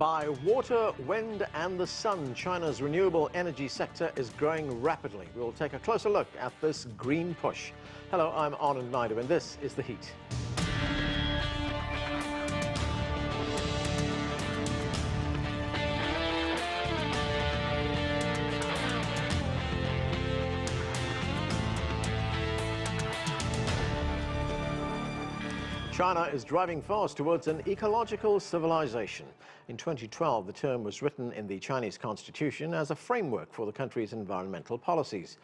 By water, wind and the sun, China's renewable energy sector is growing rapidly. We'll take a closer look at this green push. Hello, I'm Anand Naidu and this is The Heat. China is driving fast towards an ecological civilization. In 2012, the term was written in the Chinese constitution as a framework for the country's environmental policies.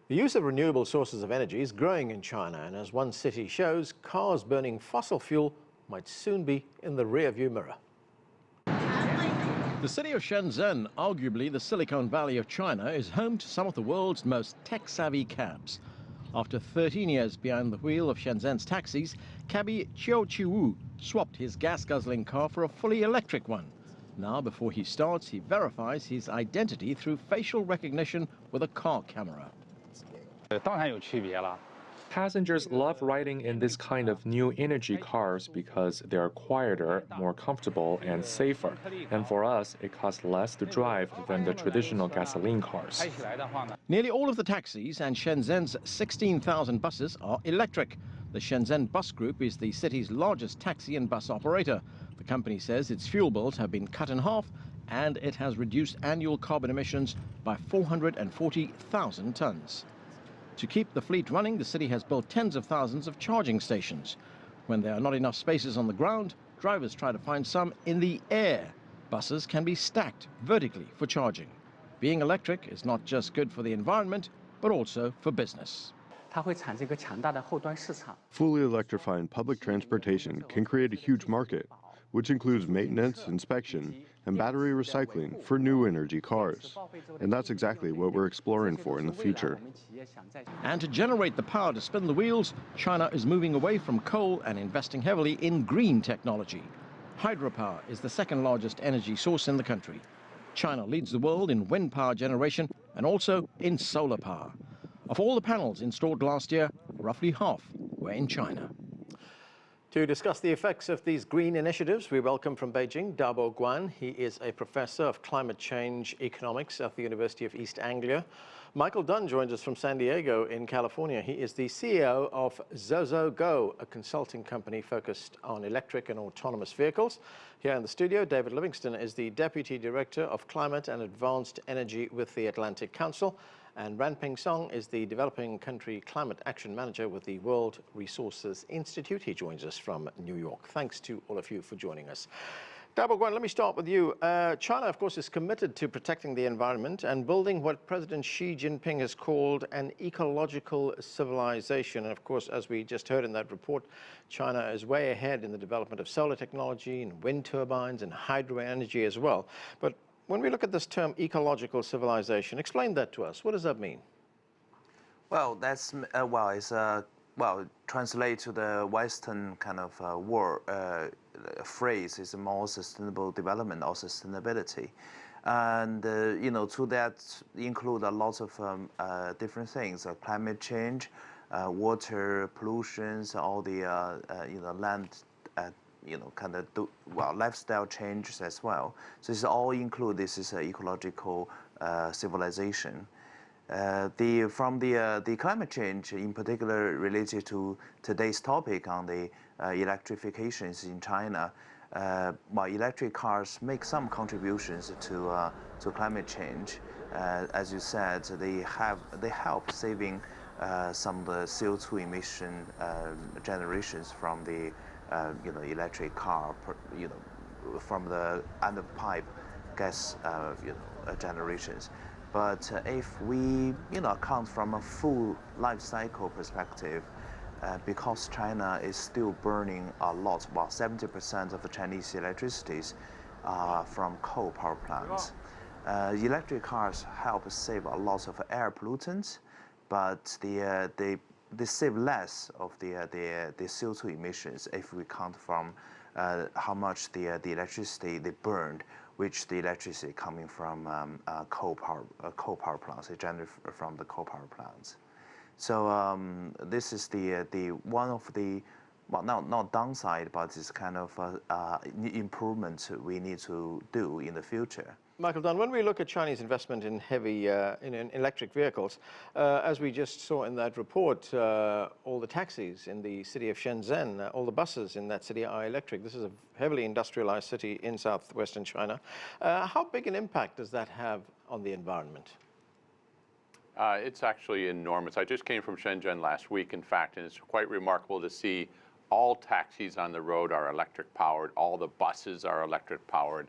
The use of renewable sources of energy is growing in China, and as one city shows, cars burning fossil fuel might soon be in the rearview mirror. The city of Shenzhen, arguably the Silicon Valley of China, is home to some of the world's most tech-savvy cabs. After 13 years behind the wheel of Shenzhen's taxis, cabbie Chiu Qiwu swapped his gas-guzzling car for a fully electric one. Now, before he starts, he verifies his identity through facial recognition with a car camera. Passengers love riding in this kind of new energy cars because they are quieter, more comfortable, and safer. And for us, it costs less to drive than the traditional gasoline cars. Nearly all of the taxis and Shenzhen's 16,000 buses are electric. The Shenzhen Bus Group is the city's largest taxi and bus operator. The company says its fuel bills have been cut in half and it has reduced annual carbon emissions by 440,000 tons. To keep the fleet running, the city has built tens of thousands of charging stations. When there are not enough spaces on the ground, drivers try to find some in the air. Buses can be stacked vertically for charging. Being electric is not just good for the environment, but also for business. Fully electrifying public transportation can create a huge market, which includes maintenance, inspection, and battery recycling for new energy cars. And that's exactly what we're exploring for in the future. And to generate the power to spin the wheels, China is moving away from coal and investing heavily in green technology. Hydropower is the second largest energy source in the country. China leads the world in wind power generation and also in solar power. Of all the panels installed last year, roughly half were in China. To discuss the effects of these green initiatives, we welcome from Beijing Dabo Guan. He is a professor of climate change economics at the University of East Anglia. Michael Dunne joins us from San Diego in California. He is the CEO of ZoZo Go, a consulting company focused on electric and autonomous vehicles. Here in the studio, David Livingston is the Deputy Director of Climate and Advanced Energy with the Atlantic Council. And Ranping is the Developing Country Climate Action Manager with the World Resources Institute. He joins us from New York. Thanks to all of you for joining us. Dabo Guan, let me start with you. China, of course, is committed to protecting the environment and building what President Xi Jinping has called an ecological civilization. And of course, as we just heard in that report, China is way ahead in the development of solar technology and wind turbines and hydro energy as well. But when we look at this term ecological civilization, explain that to us. What does that mean? Well, that's translate to the Western kind of word phrase is more sustainable development or sustainability, and to that include a lot of different things: climate change, water pollutions, all the land. Lifestyle changes as well. So it's all include. This is an ecological civilization. From the climate change, in particular related to today's topic on the electrifications in China, electric cars make some contributions to climate change. As you said, they help saving some of the CO2 emission generations from the electric car, from the end of pipe gas, generations. But if we, account from a full life cycle perspective, because China is still burning a lot, about 70% of the Chinese electricities are from coal power plants. Electric cars help save a lot of air pollutants, but they save less of the CO2 emissions if we count from how much the electricity they burned, which the electricity coming from coal power plants, they generate from the coal power plants. So this is the one of the well, not downside, but it's kind of improvement we need to do in the future. Michael Dunne, when we look at Chinese investment in heavy in electric vehicles, as we just saw in that report, all the taxis in the city of Shenzhen, all the buses in that city are electric. This is a heavily industrialized city in southwestern China. How big an impact does that have on the environment? It's actually enormous. I just came from Shenzhen last week, in fact, and it's quite remarkable to see all taxis on the road are electric powered, all the buses are electric powered.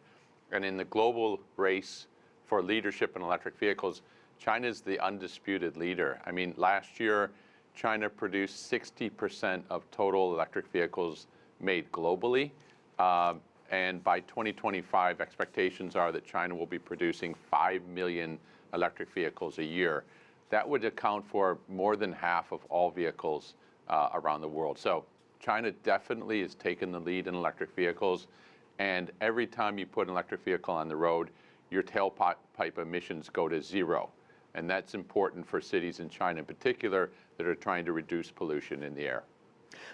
And in the global race for leadership in electric vehicles, China is the undisputed leader. I mean, last year, China produced 60% of total electric vehicles made globally. And by 2025, expectations are that China will be producing 5 million electric vehicles a year. That would account for more than half of all vehicles around the world. So China definitely has taken the lead in electric vehicles. And every time you put an electric vehicle on the road, your tailpipe emissions go to zero. And that's important for cities in China in particular that are trying to reduce pollution in the air.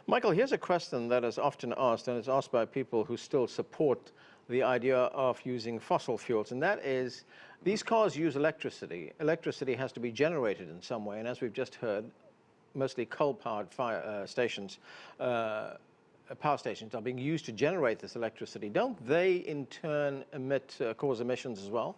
Michael, here's a question that is often asked, and it's asked by people who still support the idea of using fossil fuels, and that is, these cars use electricity. Electricity has to be generated in some way, and as we've just heard, mostly coal-powered power stations are being used to generate this electricity. Don't they, in turn, cause emissions as well?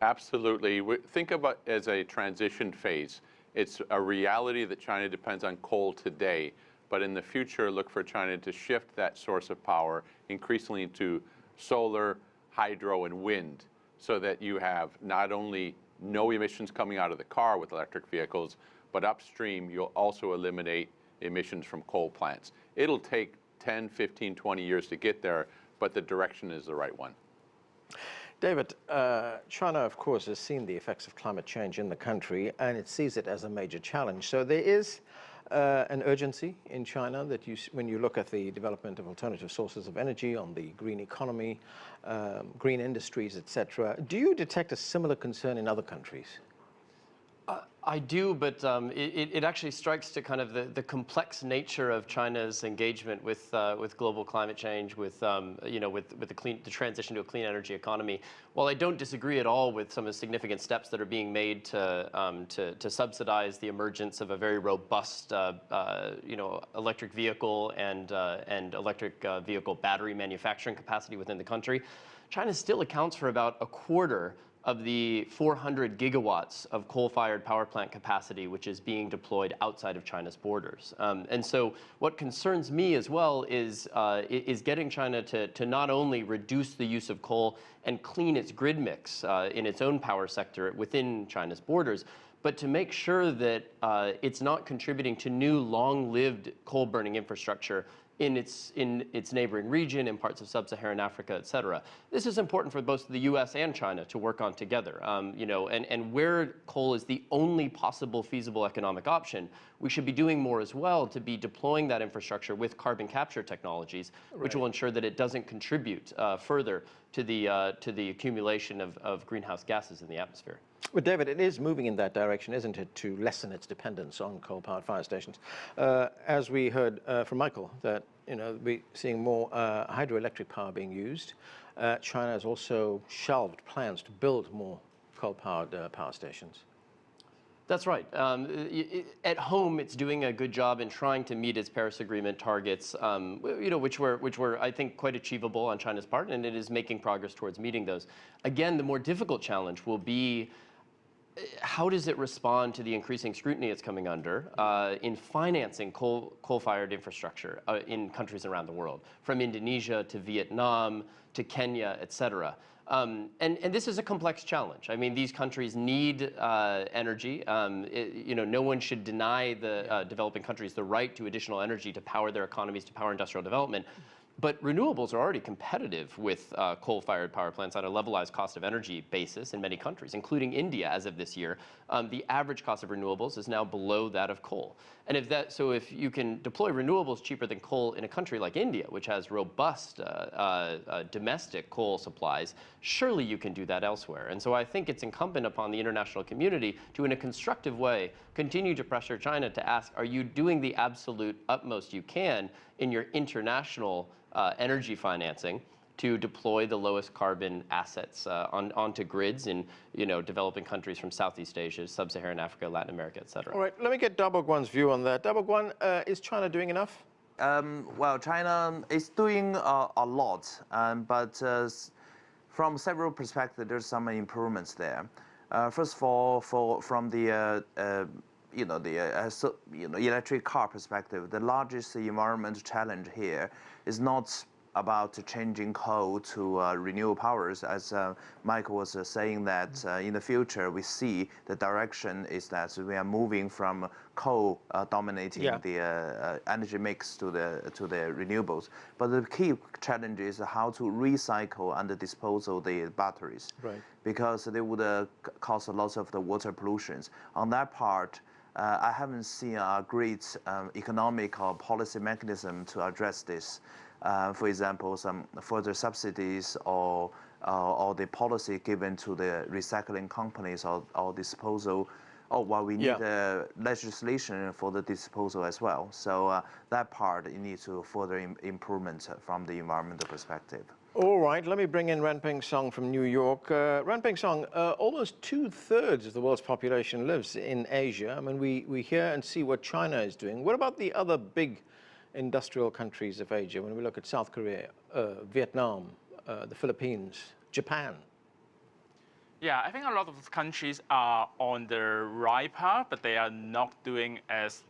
Absolutely. Think about it as a transition phase. It's a reality that China depends on coal today, but in the future, look for China to shift that source of power increasingly into solar, hydro, and wind, so that you have not only no emissions coming out of the car with electric vehicles, but upstream, you'll also eliminate emissions from coal plants. It'll take 10, 15, 20 years to get there, but the direction is the right one. David, China, of course, has seen the effects of climate change in the country, and it sees it as a major challenge. So there is an urgency in China that when you look at the development of alternative sources of energy, on the green economy, green industries, etc. Do you detect a similar concern in other countries? I do, but it actually strikes to kind of the complex nature of China's engagement with global climate change, with the transition to a clean energy economy. While I don't disagree at all with some of the significant steps that are being made to subsidize the emergence of a very robust electric vehicle and electric vehicle battery manufacturing capacity within the country, China still accounts for about a quarter of the 400 gigawatts of coal-fired power plant capacity which is being deployed outside of China's borders. And so what concerns me as well is getting China to not only reduce the use of coal and clean its grid mix in its own power sector within China's borders, but to make sure that it's not contributing to new long-lived coal-burning infrastructure in its neighboring region, in parts of sub-Saharan Africa, et cetera. This is important for both the U.S. and China to work on together. And where coal is the only possible feasible economic option, we should be doing more as well to be deploying that infrastructure with carbon capture technologies, which will ensure that it doesn't contribute further to the accumulation of greenhouse gases in the atmosphere. But David, it is moving in that direction, isn't it, to lessen its dependence on coal-powered fire stations? As we heard from Michael, that we're seeing more hydroelectric power being used. China has also shelved plans to build more coal-powered power stations. That's right. At home, it's doing a good job in trying to meet its Paris Agreement targets, which were, I think, quite achievable on China's part, and it is making progress towards meeting those. Again, the more difficult challenge will be how does it respond to the increasing scrutiny it's coming under in financing coal-fired infrastructure in countries around the world, from Indonesia to Vietnam to Kenya, et cetera. And this is a complex challenge. I mean, these countries need energy. No one should deny the developing countries the right to additional energy to power their economies, to power industrial development. But renewables are already competitive with coal-fired power plants on a levelized cost of energy basis in many countries, including India as of this year. The average cost of renewables is now below that of coal. And if you can deploy renewables cheaper than coal in a country like India, which has robust domestic coal supplies, surely you can do that elsewhere. And so I think it's incumbent upon the international community to, in a constructive way, continue to pressure China to ask, are you doing the absolute utmost you can in your international energy financing to deploy the lowest carbon assets onto grids in developing countries from Southeast Asia, Sub-Saharan Africa, Latin America, et cetera. All right, let me get Dabo Guan's view on that. Dabo Guan, is China doing enough? Well, China is doing a lot, but from several perspectives, there's some improvements there. First of all, from the electric car perspective, the largest environmental challenge here is not about changing coal to renewable powers, as Michael was saying that in the future we see the direction is that we are moving from coal dominating the energy mix to the renewables. But the key challenge is how to recycle and dispose of the batteries, because they would cause a lot of the water pollutions. On that part, I haven't seen a great economic or policy mechanism to address this. For example, some further subsidies or the policy given to the recycling companies or disposal. We need legislation for the disposal as well. So that part needs to further improvement from the environmental perspective. All right, let me bring in Ranping Song from New York. Ranping Song, almost 2/3 of the world's population lives in Asia. I mean, we hear and see what China is doing. What about the other big industrial countries of Asia, when we look at South Korea, Vietnam, the Philippines, Japan? Yeah, I think a lot of countries are on the right path, but they are not doing as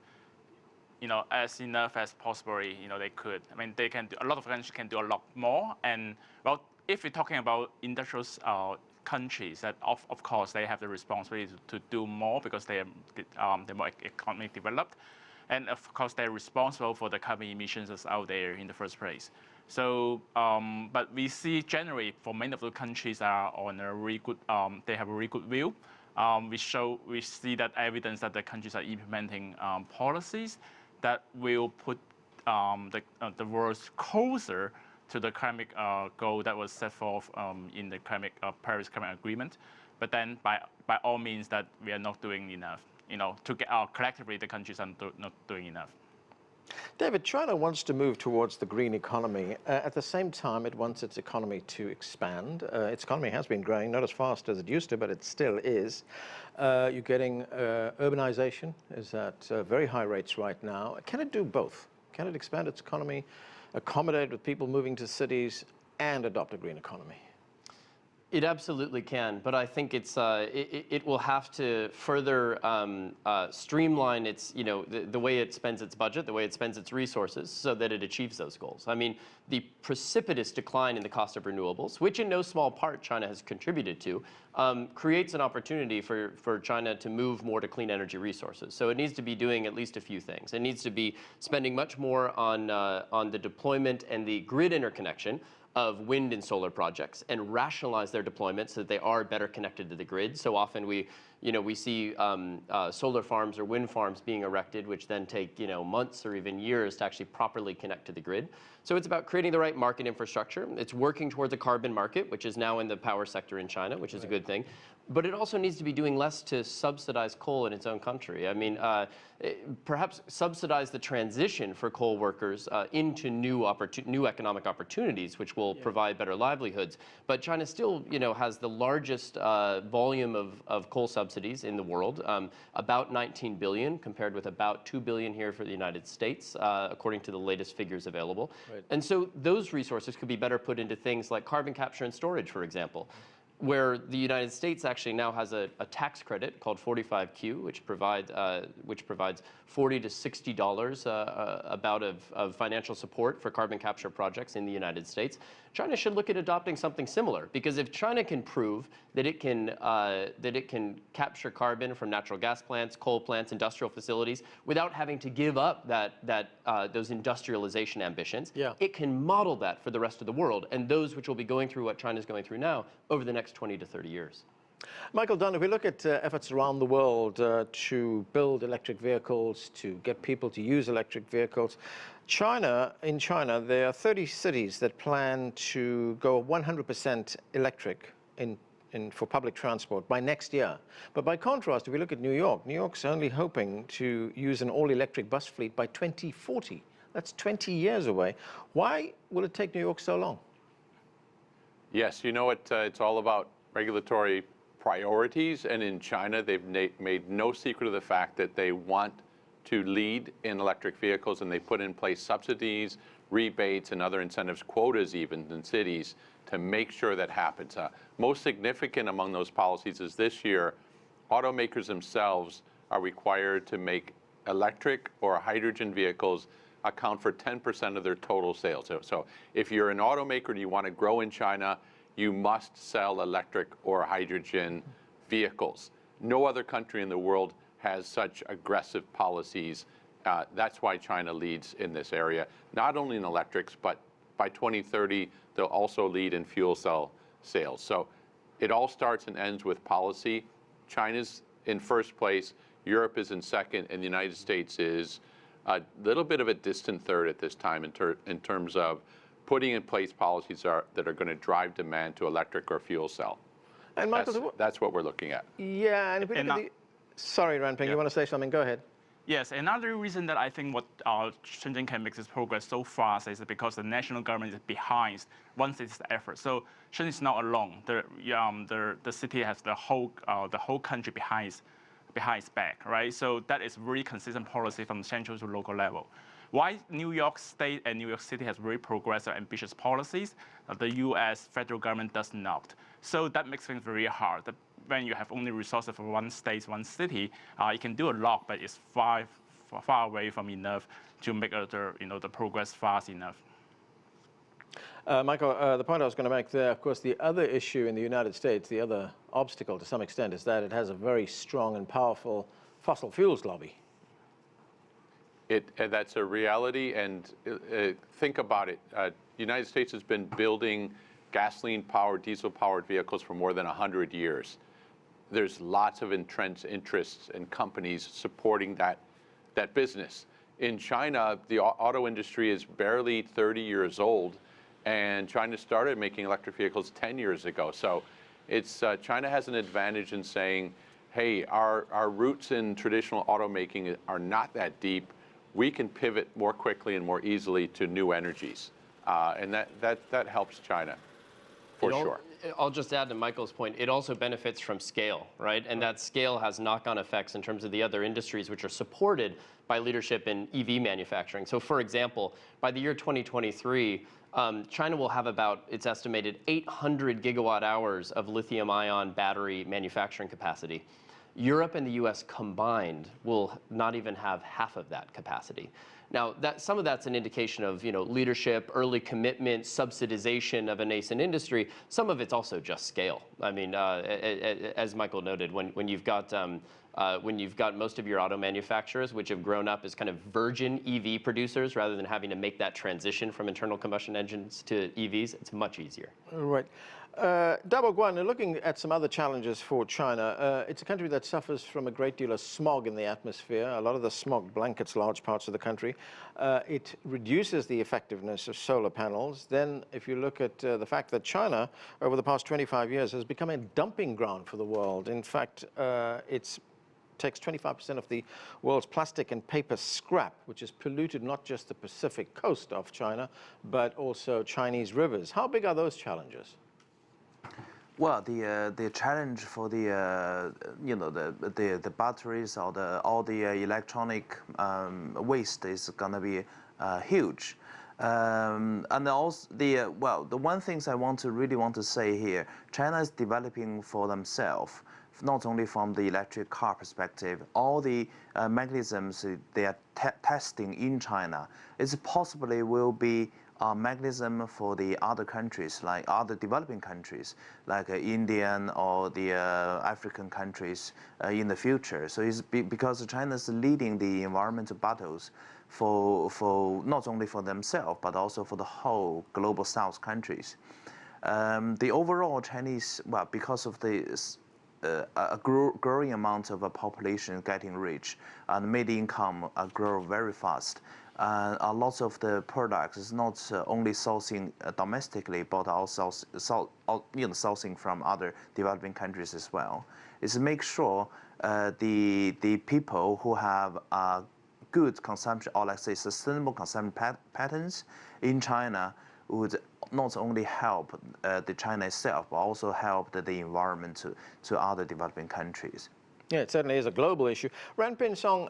enough as possibly they could. I mean, they can do, a lot of countries can do a lot more. And well, if we're talking about industrial countries, that of course they have the responsibility to do more because they're more economically developed. And of course, they're responsible for the carbon emissions that's out there in the first place. So, but we see generally for many of the countries are on a really good, they have a really good view. We see that evidence that the countries are implementing policies that will put the world closer to the climate goal that was set forth in the Paris Climate Agreement. But then by all means that we are not doing enough. To get collectively, the countries are not doing enough. David, China wants to move towards the green economy. At the same time, it wants its economy to expand. Its economy has been growing, not as fast as it used to, but it still is. You're getting urbanization is at very high rates right now. Can it do both? Can it expand its economy, accommodate with people moving to cities, and adopt a green economy? It absolutely can, but I think it will have to further streamline its, the way it spends its budget, the way it spends its resources, so that it achieves those goals. I mean, the precipitous decline in the cost of renewables, which in no small part China has contributed to, creates an opportunity for China to move more to clean energy resources. So it needs to be doing at least a few things. It needs to be spending much more on the deployment and the grid interconnection of wind and solar projects and rationalize their deployment so that they are better connected to the grid. So often we see solar farms or wind farms being erected, which then take months or even years to actually properly connect to the grid. So it's about creating the right market infrastructure. It's working towards a carbon market, which is now in the power sector in China, which is a good thing. But it also needs to be doing less to subsidize coal in its own country. I mean, perhaps subsidize the transition for coal workers into new economic opportunities, which will provide better livelihoods. But China still, has the largest volume of coal subsidies in the world, about 19 billion, compared with about 2 billion here for the United States, according to the latest figures available. Right. And so those resources could be better put into things like carbon capture and storage, for example. where the United States actually now has a tax credit called 45Q, which provides $40 to $60 about of financial support for carbon capture projects in the United States. China should look at adopting something similar, because if China can prove that it can capture carbon from natural gas plants, coal plants, industrial facilities without having to give up those industrialization ambitions, it can model that for the rest of the world, and those which will be going through what China's going through now over the next 20 to 30 years. Michael Dunne, if we look at efforts around the world to build electric vehicles, to get people to use electric vehicles, in China, there are 30 cities that plan to go 100% electric for public transport by next year. But by contrast, if we look at New York's only hoping to use an all-electric bus fleet by 2040. That's 20 years away. Why will it take New York so long? Yes, you know, it's all about regulatory priorities, and in China, they've made no secret of the fact that they want to lead in electric vehicles, and they put in place subsidies, rebates, and other incentives, quotas even in cities, to make sure that happens. Most significant among those policies is this year, automakers themselves are required to make electric or hydrogen vehicles account for 10% of their total sales. So if you're an automaker and you want to grow in China, you must sell electric or hydrogen vehicles. No other country in the world has such aggressive policies. That's why China leads in this area, not only in electrics, but by 2030, they'll also lead in fuel cell sales. So it all starts and ends with policy. China's in first place, Europe is in second, and the United States is a little bit of a distant third at this time in terms of putting in place policies that are going to drive demand to electric or fuel cell. And Michael, that's what we're looking at. Yeah, and if we look at sorry, Ranping, you want to say something? Go ahead. Yes, another reason that I think what Shenzhen can make this progress so fast is because the national government is behind one city's effort. So Shenzhen is not alone. The city has the whole country behind its back, right? So that is really consistent policy from central to local level. Why New York State and New York City has very progressive, ambitious policies, the U.S. federal government does not. So that makes things very hard. When you have only resources for one state, one city, you can do a lot, but it's far away from enough to make the progress fast enough. Michael, the point I was going to make there, of course, the other issue in the United States, the other obstacle to some extent, is that it has a very strong and powerful fossil fuels lobby. That's a reality, and think about it. The United States has been building gasoline-powered, diesel-powered vehicles for more than 100 years. There's lots of entrenched interests and companies supporting that business. In China, the auto industry is barely 30 years old, and China started making electric vehicles 10 years ago. So China has an advantage in saying, hey, our roots in traditional automaking are not that deep. We can pivot more quickly and more easily to new energies. And that helps China, for sure. I'll just add to Michael's point, it also benefits from scale, right? And that scale has knock-on effects in terms of the other industries which are supported by leadership in EV manufacturing. So for example, by the year 2023, China will have about, it's estimated, 800 gigawatt hours of lithium-ion battery manufacturing capacity. Europe and the US combined will not even have half of that capacity. Now, some of that's an indication of leadership, early commitment, subsidization of a nascent industry. Some of it's also just scale. I mean, as Michael noted, when you've got most of your auto manufacturers, which have grown up as kind of virgin EV producers, rather than having to make that transition from internal combustion engines to EVs, it's much easier. Right. Dabo Guan, looking at some other challenges for China, it's a country that suffers from a great deal of smog in the atmosphere. A lot of the smog blankets large parts of the country. It reduces the effectiveness of solar panels. Then, if you look at the fact that China, over the past 25 years, has become a dumping ground for the world. In fact, it takes 25% of the world's plastic and paper scrap, which has polluted not just the Pacific coast of China, but also Chinese rivers. How big are those challenges? Well, the challenge for the batteries or all the electronic waste is going to be huge. And also the one thing I really want to say here, China is developing for themselves, not only from the electric car perspective, all the mechanisms they are testing in China, it possibly will be a mechanism for the other countries, like other developing countries, like Indian or the African countries in the future. So it's because China is leading the environmental battles for not only for themselves, but also for the whole global South countries. The overall Chinese, because of the a growing amount of a population getting rich and mid income grow very fast. A lot of the products is not only sourcing domestically, but also sourcing from other developing countries as well. Is to make sure the people who have good consumption, or let's say sustainable consumption patterns in China would not only help the China itself, but also help the environment to other developing countries. Yeah, it certainly is a global issue. Ranping Song,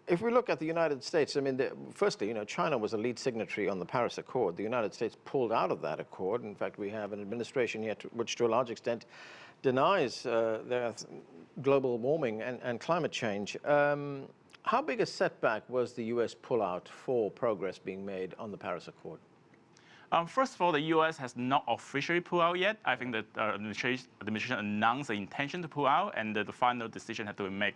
if we look at the United States, I mean, firstly, China was a lead signatory on the Paris Accord. The United States pulled out of that accord. In fact, we have an administration here which, to a large extent, denies their global warming and climate change. How big a setback was the U.S. pullout for progress being made on the Paris Accord? First of all, the U.S. has not officially pulled out yet. I think that the administration announced the intention to pull out, and the final decision had to be made,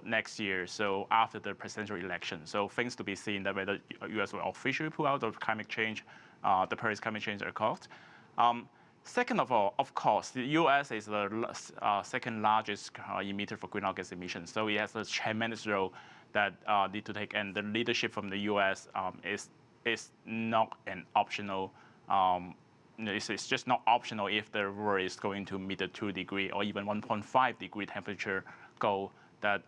next year. So after the presidential election, so things to be seen that whether the U.S. will officially pull out of climate change, the Paris Climate Change Accord. Second of all, of course, the U.S. is the second largest emitter for greenhouse gas emissions. So it has a tremendous role that need to take, and the leadership from the U.S. is not an optional. It's just not optional if the world is going to meet the 2-degree or even 1.5-degree temperature goal that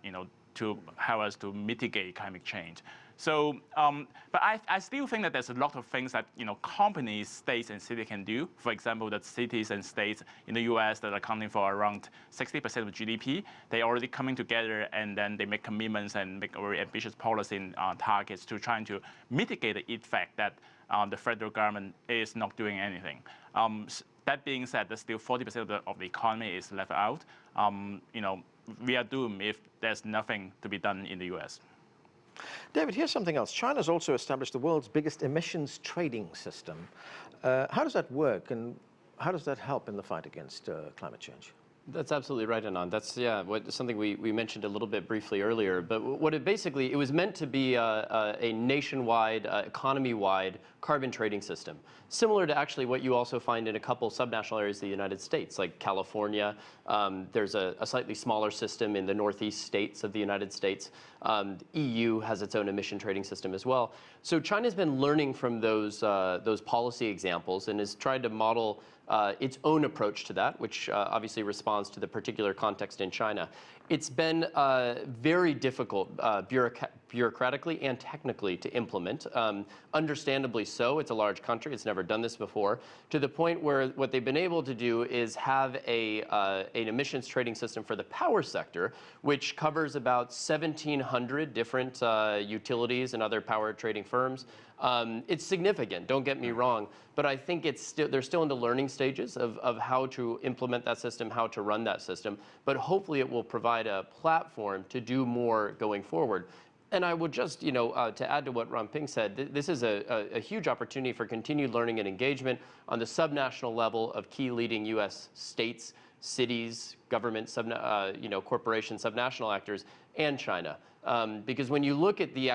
to help us to mitigate climate change. So, but I still think that there's a lot of things that companies, states, and cities can do. For example, that cities and states in the U.S. that are accounting for around 60% of GDP, they're already coming together, and then they make commitments and make very ambitious policy targets to trying to mitigate the effect that the federal government is not doing anything. That being said, there's still 40% of the economy is left out. We are doomed if there's nothing to be done in the U.S. David, here's something else. China's also established the world's biggest emissions trading system. How does that work, and how does that help in the fight against climate change? That's absolutely right, Anand. That's something we mentioned a little bit briefly earlier. But what it was meant to be a nationwide, economy-wide carbon trading system, similar to actually what you also find in a couple subnational areas of the United States, like California. There's a slightly smaller system in the northeast states of the United States. The EU has its own emission trading system as well. So China's been learning from those policy examples and has tried to model its own approach to that, which obviously responds to the particular context in China. It's been very difficult bureaucratically and technically to implement. Understandably so. It's a large country. It's never done this before, to the point where what they've been able to do is have an emissions trading system for the power sector, which covers about 1,700 different utilities and other power trading firms. It's significant, don't get me wrong, but I think they're still in the learning stages of how to implement that system, how to run that system, but hopefully it will provide a platform to do more going forward. And I would just, to add to what Ranping said, this is a huge opportunity for continued learning and engagement on the subnational level of key leading U.S. states, cities, government, corporations, subnational actors, and China. Because when you look at the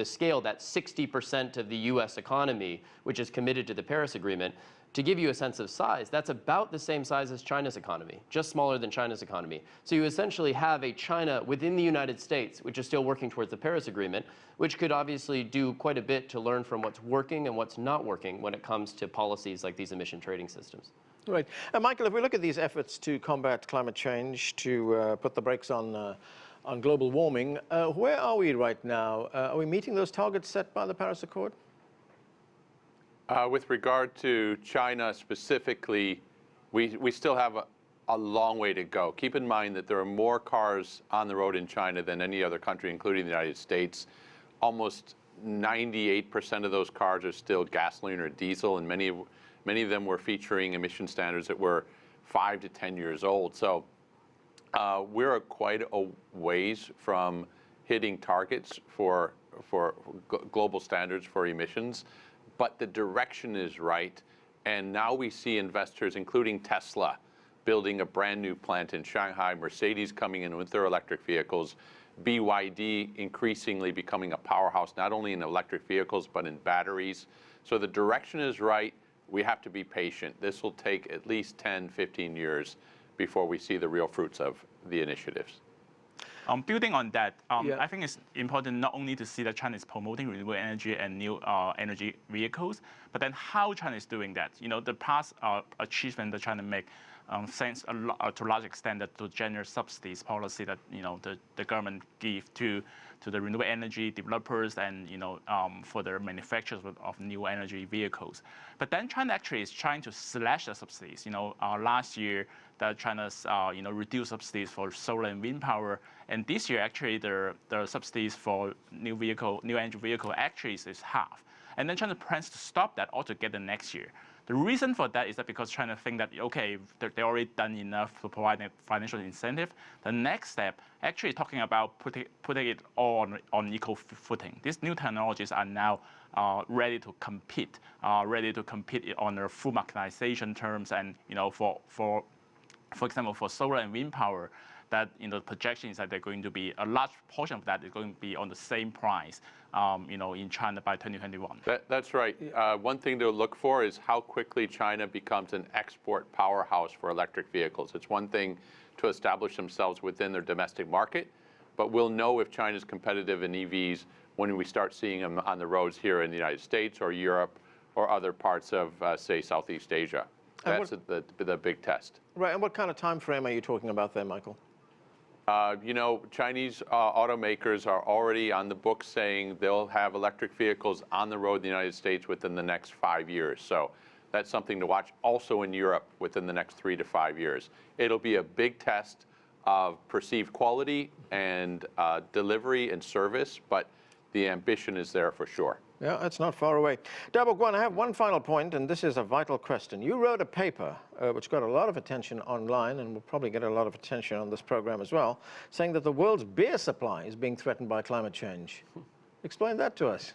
scale, that 60% of the U.S. economy, which is committed to the Paris Agreement, to give you a sense of size, that's about the same size as China's economy, just smaller than China's economy. So you essentially have a China within the United States, which is still working towards the Paris Agreement, which could obviously do quite a bit to learn from what's working and what's not working when it comes to policies like these emission trading systems. Right. Michael, if we look at these efforts to combat climate change, to put the brakes on global warming, where are we right now? Are we meeting those targets set by the Paris Accord? With regard to China specifically, we still have a long way to go. Keep in mind that there are more cars on the road in China than any other country, including the United States. Almost 98% of those cars are still gasoline or diesel, and many of them were featuring emission standards that were 5 to 10 years old. So we're quite a ways from hitting targets for global standards for emissions, but the direction is right. And now we see investors, including Tesla, building a brand new plant in Shanghai, Mercedes coming in with their electric vehicles, BYD increasingly becoming a powerhouse, not only in electric vehicles, but in batteries. So the direction is right. We have to be patient. This will take at least 10, 15 years before we see the real fruits of the initiatives. Building on that, I think it's important not only to see that China is promoting renewable energy and new energy vehicles, but then how China is doing that. You know, the past achievement that China make, thanks to a large extent to generous subsidies policy that the government give to the renewable energy developers and for the manufacturers of new energy vehicles. But then China actually is trying to slash the subsidies. Last year that China's reduced subsidies for solar and wind power, and this year actually the subsidies for new energy vehicle actually is half. And then China plans to stop that altogether next year. The reason for that is that because China think that, okay, they already done enough to provide a financial incentive. The next step actually is talking about putting it all on equal footing. These new technologies are now ready to compete on their full marketization terms. And for example, for solar and wind power, that the projection is that they're going to be a large portion of that is going to be on the same price, in China by 2021. That's right. One thing to look for is how quickly China becomes an export powerhouse for electric vehicles. It's one thing to establish themselves within their domestic market, but we'll know if China's competitive in EVs when we start seeing them on the roads here in the United States or Europe or other parts of, say, Southeast Asia. That's the big test. Right, and what kind of time frame are you talking about there, Michael? Chinese automakers are already on the books saying they'll have electric vehicles on the road in the United States within the next 5 years. So that's something to watch also in Europe within the next 3 to 5 years. It'll be a big test of perceived quality and delivery and service, but the ambition is there for sure. Yeah, it's not far away. Dabo Guan, I have one final point, and this is a vital question. You wrote a paper which got a lot of attention online and will probably get a lot of attention on this program as well, saying that the world's beer supply is being threatened by climate change. Explain that to us.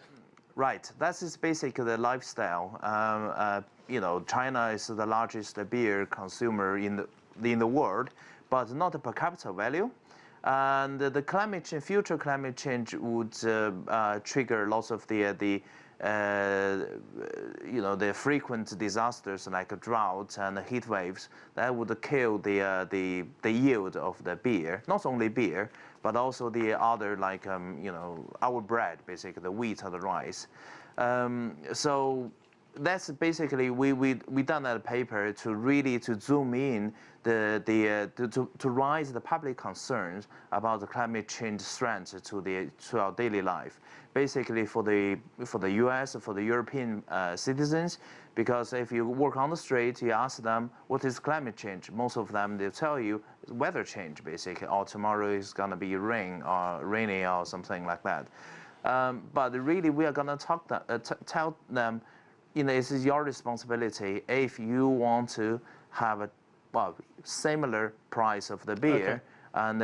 Right, that is basically the lifestyle. China is the largest beer consumer in the world, but not the per capita value. And the future climate change would trigger lots of the frequent disasters like drought and heat waves that would kill the yield of the beer. Not only beer, but also the other our bread, basically the wheat and the rice. So that's basically we done that paper to really zoom in to raise the public concerns about the climate change threats to our daily life. Basically for the U.S. for the European citizens, because if you walk on the street, you ask them what is climate change. Most of them they'll tell you it's weather change basically, or tomorrow is gonna be rainy or something like that. But really we are gonna tell them. This is your responsibility if you want to have a similar price of the beer, and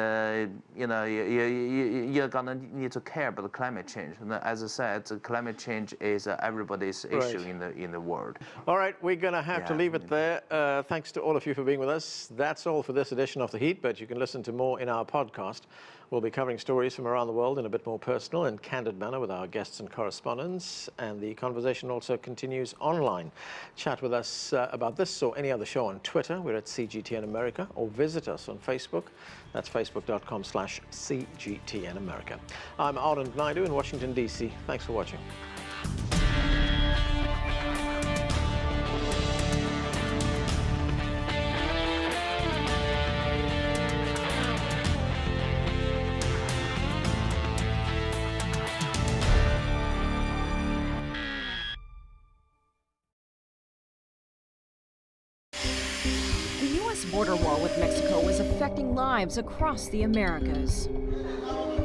you're gonna need to care about the climate change. And as I said, climate change is everybody's issue in the world. All right, we're gonna have to leave it there. Thanks to all of you for being with us. That's all for this edition of The Heat, but you can listen to more in our podcast. We'll be covering stories from around the world in a bit more personal and candid manner with our guests and correspondents, and the conversation also continues online. Chat with us about this or any other show on Twitter. We're at CGTN America, or visit us on Facebook. That's facebook.com/CGTN America. I'm Arden Naidu in Washington, D.C. Thanks for watching. Border wall with Mexico is affecting lives across the Americas.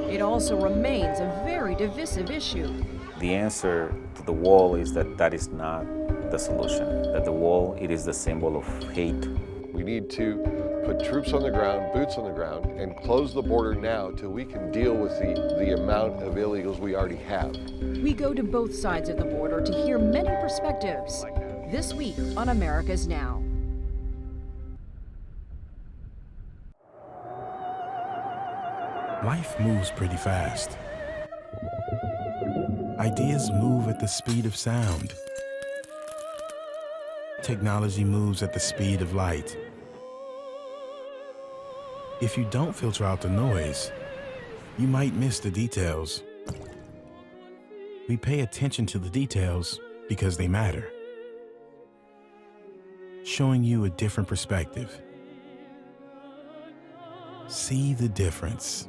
It also remains a very divisive issue. the answer to the wall is that is not the solution, that the wall, it is the symbol of hate. We need to put troops on the ground, boots on the ground, and close the border now till we can deal with the amount of illegals we already have. We go to both sides of the border to hear many perspectives. This week on America's Now. Life moves pretty fast. Ideas move at the speed of sound. Technology moves at the speed of light. If you don't filter out the noise, you might miss the details. We pay attention to the details because they matter. Showing you a different perspective. See the difference.